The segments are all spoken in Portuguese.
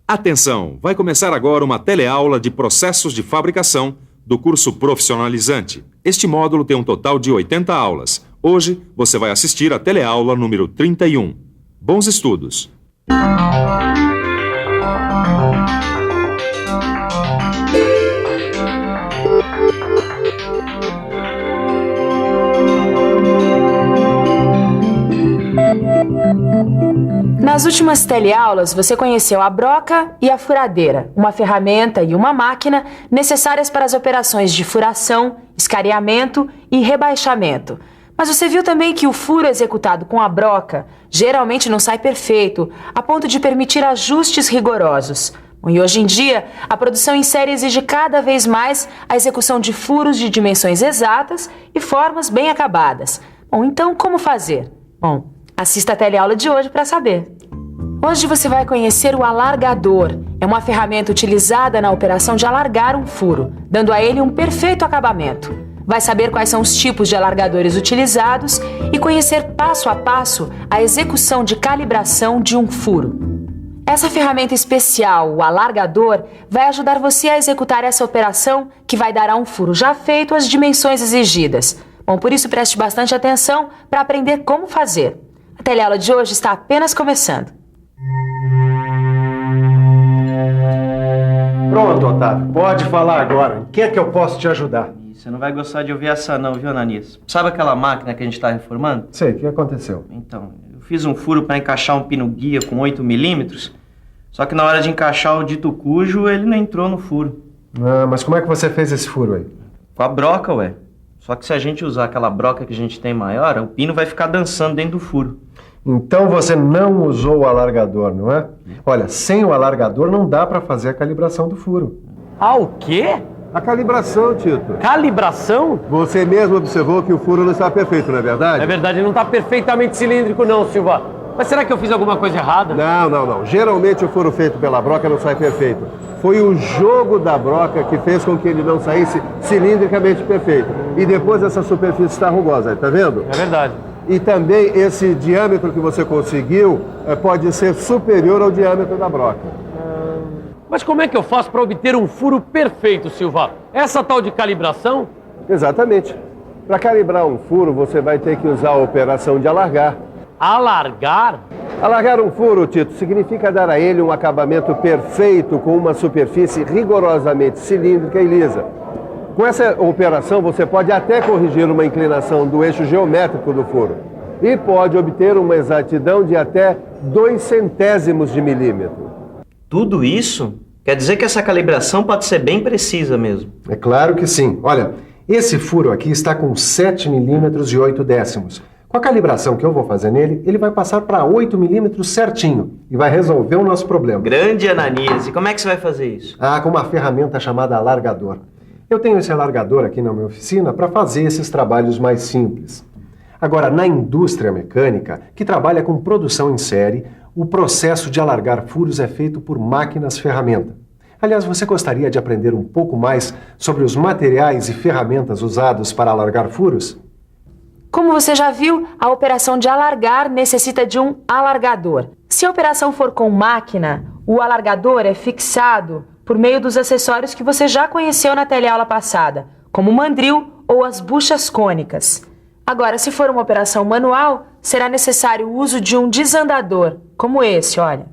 Atenção! Vai começar agora uma teleaula de processos de fabricação do curso profissionalizante. Este módulo tem um total de 80 aulas. Hoje você vai assistir a teleaula número 31. Bons estudos! Nas últimas teleaulas, você conheceu a broca e a furadeira, uma ferramenta e uma máquina necessárias para as operações de furação, escariamento e rebaixamento. Mas você viu também que o furo executado com a broca geralmente não sai perfeito, a ponto de permitir ajustes rigorosos. E hoje em dia, a produção em série exige cada vez mais a execução de furos de dimensões exatas e formas bem acabadas. Então como fazer? Assista a teleaula de hoje para saber. Hoje você vai conhecer o alargador. É uma ferramenta utilizada na operação de alargar um furo, dando a ele um perfeito acabamento. Vai saber quais são os tipos de alargadores utilizados e conhecer passo a passo a execução de calibração de um furo. Essa ferramenta especial, o alargador, vai ajudar você a executar essa operação que vai dar a um furo já feito as dimensões exigidas. Por isso preste bastante atenção para aprender como fazer. A teleaula de hoje está apenas começando. Pronto, Otávio. Pode falar agora. Em que é que eu posso te ajudar? Você não vai gostar de ouvir essa não, viu, Ananias? Sabe aquela máquina que a gente está reformando? Sei, o que aconteceu? Então, eu fiz um furo para encaixar um pino guia com 8 milímetros, só que na hora de encaixar o dito cujo, ele não entrou no furo. Mas como é que você fez esse furo aí? Com a broca, ué. Só que se a gente usar aquela broca que a gente tem maior, o pino vai ficar dançando dentro do furo. Então você não usou o alargador, não é? Olha, sem o alargador não dá para fazer a calibração do furo. O quê? A calibração, Tito. Calibração? Você mesmo observou que o furo não está perfeito, não é verdade? É verdade, não está perfeitamente cilíndrico não, Silva. Mas será que eu fiz alguma coisa errada? Não. Geralmente o furo feito pela broca não sai perfeito. Foi o jogo da broca que fez com que ele não saísse cilindricamente perfeito. E depois essa superfície está rugosa, tá vendo? É verdade. E também esse diâmetro que você conseguiu pode ser superior ao diâmetro da broca. Mas como é que eu faço para obter um furo perfeito, Silva? Essa tal de calibração? Exatamente. Para calibrar um furo, você vai ter que usar a operação de alargar. Alargar? Alargar um furo, Tito, significa dar a ele um acabamento perfeito com uma superfície rigorosamente cilíndrica e lisa. Com essa operação, você pode até corrigir uma inclinação do eixo geométrico do furo e pode obter uma exatidão de até 0,02 de milímetro. Tudo isso? Quer dizer que essa calibração pode ser bem precisa mesmo. É claro que sim. Olha, esse furo aqui está com 7 milímetros e 8 décimos. Com a calibração que eu vou fazer nele, ele vai passar para 8 milímetros certinho e vai resolver o nosso problema. Grande Ananias, e como é que você vai fazer isso? Com uma ferramenta chamada alargador. Eu tenho esse alargador aqui na minha oficina para fazer esses trabalhos mais simples. Agora, na indústria mecânica, que trabalha com produção em série, o processo de alargar furos é feito por máquinas-ferramenta. Aliás, você gostaria de aprender um pouco mais sobre os materiais e ferramentas usados para alargar furos? Como você já viu, a operação de alargar necessita de um alargador. Se a operação for com máquina, o alargador é fixado por meio dos acessórios que você já conheceu na teleaula passada, como o mandril ou as buchas cônicas. Agora, se for uma operação manual, será necessário o uso de um desandador, como esse, olha.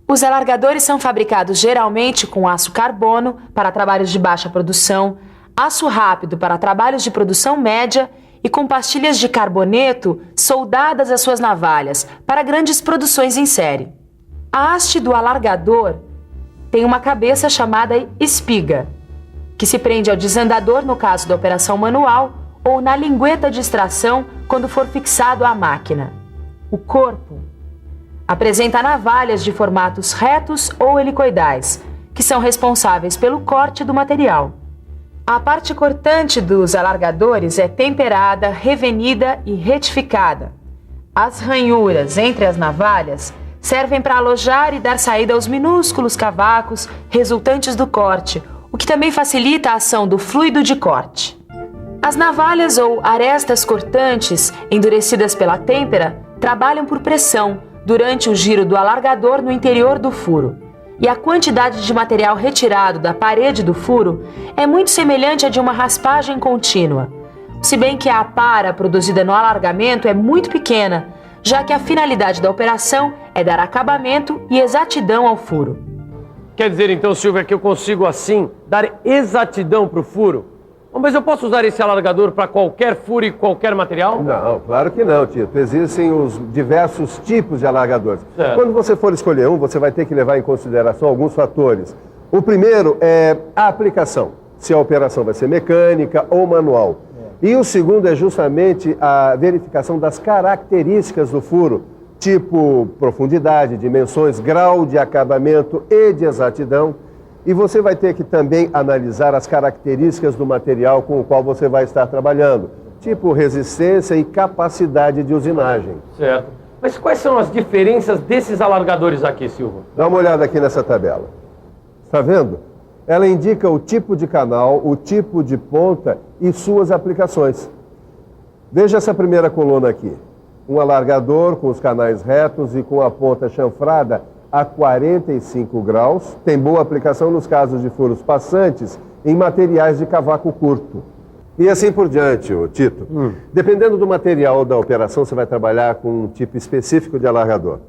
Os alargadores são fabricados geralmente com aço carbono para trabalhos de baixa produção, aço rápido para trabalhos de produção média e com pastilhas de carboneto soldadas às suas navalhas para grandes produções em série. A haste do alargador tem uma cabeça chamada espiga, que se prende ao desandador no caso da operação manual ou na lingueta de extração quando for fixado à máquina. O corpo apresenta navalhas de formatos retos ou helicoidais, que são responsáveis pelo corte do material. A parte cortante dos alargadores é temperada, revenida e retificada. As ranhuras entre as navalhas servem para alojar e dar saída aos minúsculos cavacos resultantes do corte, o que também facilita a ação do fluido de corte. As navalhas ou arestas cortantes, endurecidas pela têmpera, trabalham por pressão durante o giro do alargador no interior do furo. e a quantidade de material retirado da parede do furo é muito semelhante à de uma raspagem contínua, se bem que a apara produzida no alargamento é muito pequena, já que a finalidade da operação é dar acabamento e exatidão ao furo. Quer dizer então, Silvia, que eu consigo assim dar exatidão para o furo? Mas eu posso usar esse alargador para qualquer furo e qualquer material? Não, claro que não, Tito. Existem os diversos tipos de alargadores. Certo. Quando você for escolher um, você vai ter que levar em consideração alguns fatores. O primeiro é a aplicação, se a operação vai ser mecânica ou manual. E o segundo é justamente a verificação das características do furo, tipo profundidade, dimensões, grau de acabamento e de exatidão. E você vai ter que também analisar as características do material com o qual você vai estar trabalhando, tipo resistência e capacidade de usinagem. Certo. Mas quais são as diferenças desses alargadores aqui, Silva? Dá uma olhada aqui nessa tabela. Está vendo? Ela indica o tipo de canal, o tipo de ponta e suas aplicações. Veja essa primeira coluna aqui. Um alargador com os canais retos e com a ponta chanfrada a 45 graus. Tem boa aplicação nos casos de furos passantes em materiais de cavaco curto. E assim por diante, Tito. Dependendo do material da operação, você vai trabalhar com um tipo específico de alargador.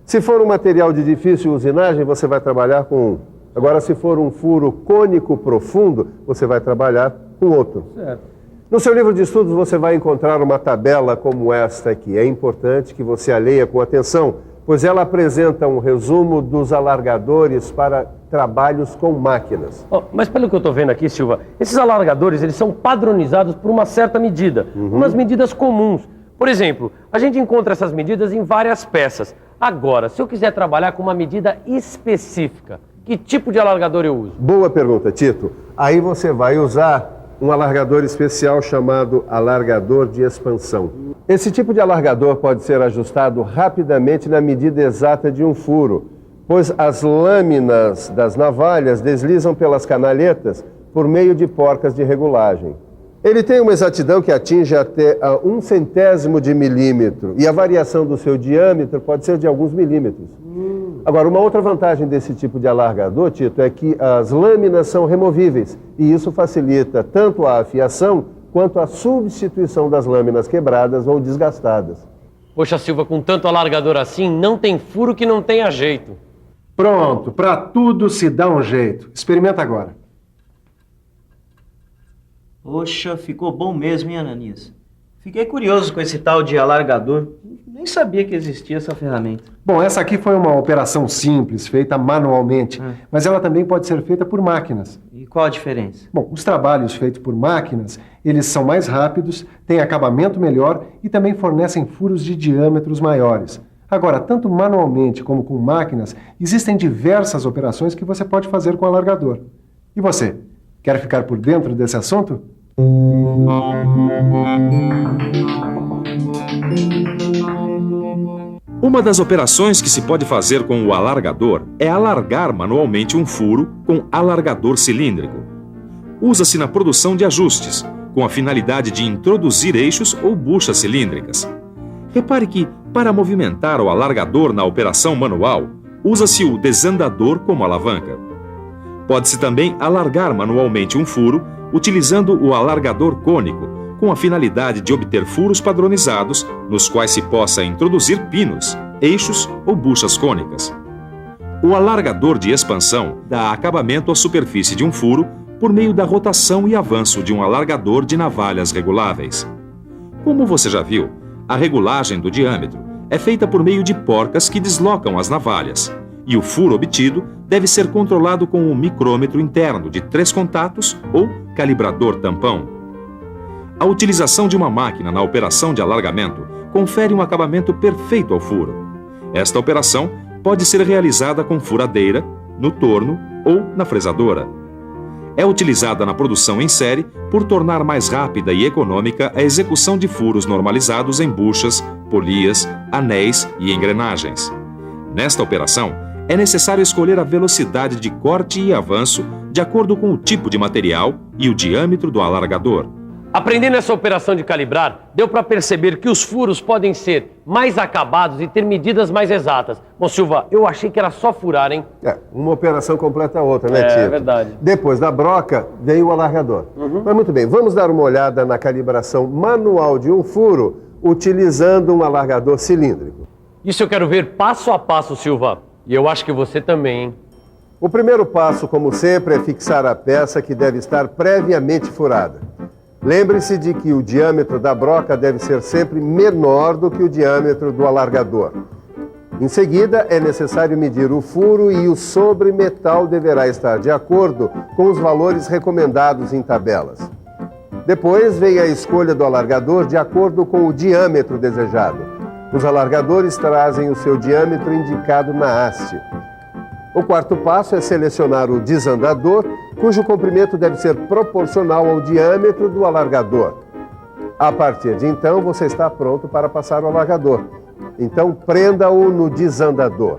Se for um material de difícil usinagem, você vai trabalhar com um. Agora, se for um furo cônico profundo, você vai trabalhar com outro. Certo. No seu livro de estudos, você vai encontrar uma tabela como esta aqui. É importante que você a leia com atenção, pois ela apresenta um resumo dos alargadores para trabalhos com máquinas. Mas pelo que eu estou vendo aqui, Silva, esses alargadores eles são padronizados por uma certa medida, umas medidas comuns. Por exemplo, a gente encontra essas medidas em várias peças. Agora, se eu quiser trabalhar com uma medida específica, que tipo de alargador eu uso? Boa pergunta, Tito. Aí você vai usar um alargador especial chamado alargador de expansão. Esse tipo de alargador pode ser ajustado rapidamente na medida exata de um furo, pois as lâminas das navalhas deslizam pelas canaletas por meio de porcas de regulagem. Ele tem uma exatidão que atinge até a 1/100º de milímetro e a variação do seu diâmetro pode ser de alguns milímetros. Agora, uma outra vantagem desse tipo de alargador, Tito, é que as lâminas são removíveis e isso facilita tanto a afiação quanto a substituição das lâminas quebradas ou desgastadas. Poxa, Silva, com tanto alargador assim, não tem furo que não tenha jeito. Pronto, para tudo se dá um jeito. Experimenta agora. Poxa, ficou bom mesmo, hein, Ananias? Fiquei curioso com esse tal de alargador. Nem sabia que existia essa ferramenta. Bom, essa aqui foi uma operação simples, feita manualmente, mas ela também pode ser feita por máquinas. E qual a diferença? Bom, os trabalhos feitos por máquinas, eles são mais rápidos, têm acabamento melhor e também fornecem furos de diâmetros maiores. Agora, tanto manualmente como com máquinas, existem diversas operações que você pode fazer com alargador. E você, quer ficar por dentro desse assunto? Uma das operações que se pode fazer com o alargador é alargar manualmente um furo com alargador cilíndrico. Usa-se na produção de ajustes, com a finalidade de introduzir eixos ou buchas cilíndricas. Repare que, para movimentar o alargador na operação manual, usa-se o desandador como alavanca. Pode-se também alargar manualmente um furo utilizando o alargador cônico, com a finalidade de obter furos padronizados nos quais se possa introduzir pinos, eixos ou buchas cônicas. O alargador de expansão dá acabamento à superfície de um furo por meio da rotação e avanço de um alargador de navalhas reguláveis. Como você já viu, a regulagem do diâmetro é feita por meio de porcas que deslocam as navalhas, e o furo obtido deve ser controlado com um micrômetro interno de 3 contatos ou calibrador tampão. A utilização de uma máquina na operação de alargamento confere um acabamento perfeito ao furo. Esta operação pode ser realizada com furadeira, no torno ou na fresadora. É utilizada na produção em série por tornar mais rápida e econômica a execução de furos normalizados em buchas, polias, anéis e engrenagens. Nesta operação, é necessário escolher a velocidade de corte e avanço de acordo com o tipo de material e o diâmetro do alargador. Aprendendo essa operação de calibrar, deu para perceber que os furos podem ser mais acabados e ter medidas mais exatas. Bom, Silva, eu achei que era só furar, hein? Uma operação completa a outra, né, Tito? É verdade. Depois da broca, veio o alargador. Mas muito bem, vamos dar uma olhada na calibração manual de um furo utilizando um alargador cilíndrico. Isso eu quero ver passo a passo, Silva. E eu acho que você também, hein? O primeiro passo, como sempre, é fixar a peça que deve estar previamente furada. Lembre-se de que o diâmetro da broca deve ser sempre menor do que o diâmetro do alargador. Em seguida, é necessário medir o furo e o sobremetal deverá estar de acordo com os valores recomendados em tabelas. Depois vem a escolha do alargador de acordo com o diâmetro desejado. Os alargadores trazem o seu diâmetro indicado na haste. O quarto passo é selecionar o desandador, cujo comprimento deve ser proporcional ao diâmetro do alargador. A partir de então, você está pronto para passar o alargador. Então, prenda-o no desandador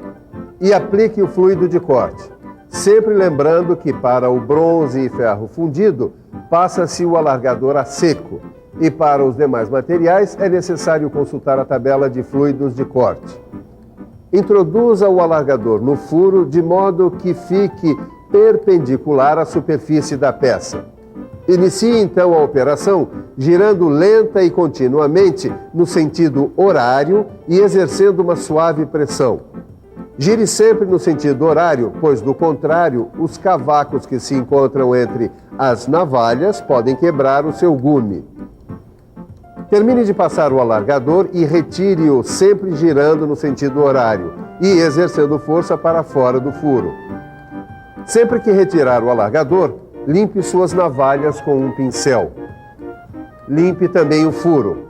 e aplique o fluido de corte. Sempre lembrando que para o bronze e ferro fundido, passa-se o alargador a seco. E para os demais materiais, é necessário consultar a tabela de fluidos de corte. Introduza o alargador no furo de modo que fique perpendicular à superfície da peça. Inicie então a operação girando lenta e continuamente no sentido horário e exercendo uma suave pressão. Gire sempre no sentido horário, pois do contrário, os cavacos que se encontram entre as navalhas podem quebrar o seu gume. Termine de passar o alargador e retire-o sempre girando no sentido horário e exercendo força para fora do furo. Sempre que retirar o alargador, limpe suas navalhas com um pincel. Limpe também o furo.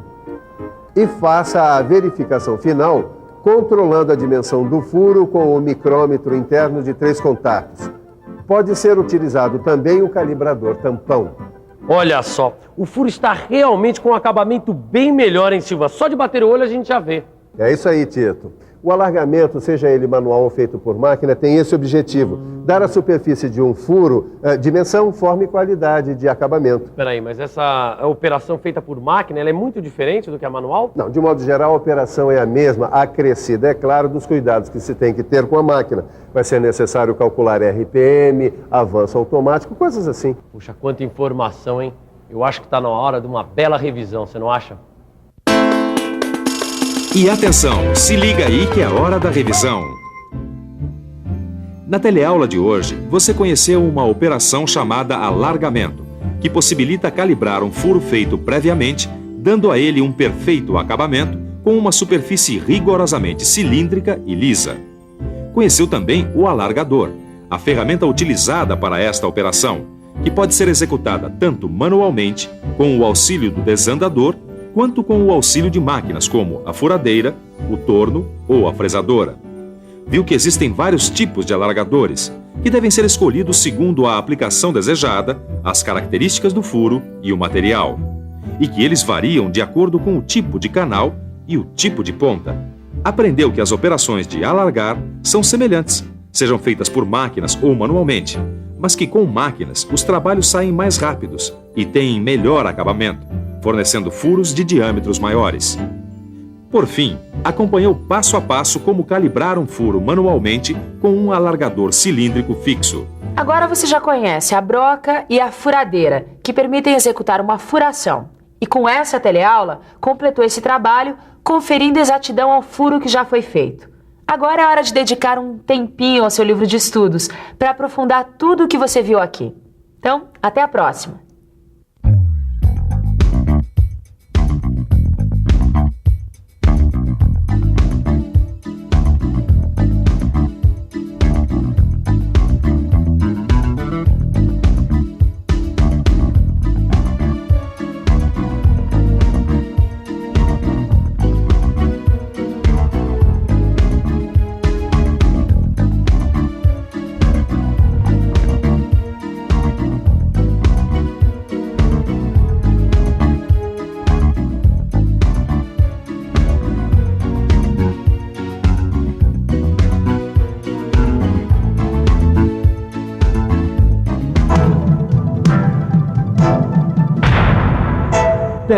E faça a verificação final controlando a dimensão do furo com o micrômetro interno de 3 contatos. Pode ser utilizado também o calibrador tampão. Olha só, o furo está realmente com um acabamento bem melhor, hein, Silva? Só de bater o olho a gente já vê. É isso aí, Tito. O alargamento, seja ele manual ou feito por máquina, tem esse objetivo: dar à superfície de um furo dimensão, forma e qualidade de acabamento. Espera aí, mas essa operação feita por máquina, ela é muito diferente do que a manual? Não, de modo geral, a operação é a mesma, acrescida, é claro, dos cuidados que se tem que ter com a máquina. Vai ser necessário calcular RPM, avanço automático, coisas assim. Puxa, quanta informação, hein? Eu acho que está na hora de uma bela revisão, você não acha? E atenção, se liga aí que é hora da revisão. Na teleaula de hoje, você conheceu uma operação chamada alargamento, que possibilita calibrar um furo feito previamente, dando a ele um perfeito acabamento com uma superfície rigorosamente cilíndrica e lisa. Conheceu também o alargador, a ferramenta utilizada para esta operação, que pode ser executada tanto manualmente, com o auxílio do desandador, quanto com o auxílio de máquinas como a furadeira, o torno ou a fresadora. Viu que existem vários tipos de alargadores, que devem ser escolhidos segundo a aplicação desejada, as características do furo e o material, e que eles variam de acordo com o tipo de canal e o tipo de ponta. Aprendeu que as operações de alargar são semelhantes, sejam feitas por máquinas ou manualmente, mas que com máquinas os trabalhos saem mais rápidos e têm melhor acabamento, fornecendo furos de diâmetros maiores. Por fim, acompanhou passo a passo como calibrar um furo manualmente com um alargador cilíndrico fixo. Agora você já conhece a broca e a furadeira, que permitem executar uma furação. E com essa teleaula, completou esse trabalho, conferindo exatidão ao furo que já foi feito. Agora é hora de dedicar um tempinho ao seu livro de estudos para aprofundar tudo o que você viu aqui. Então, até a próxima!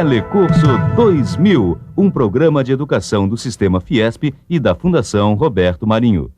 Telecurso 2000, um programa de educação do Sistema Fiesp e da Fundação Roberto Marinho.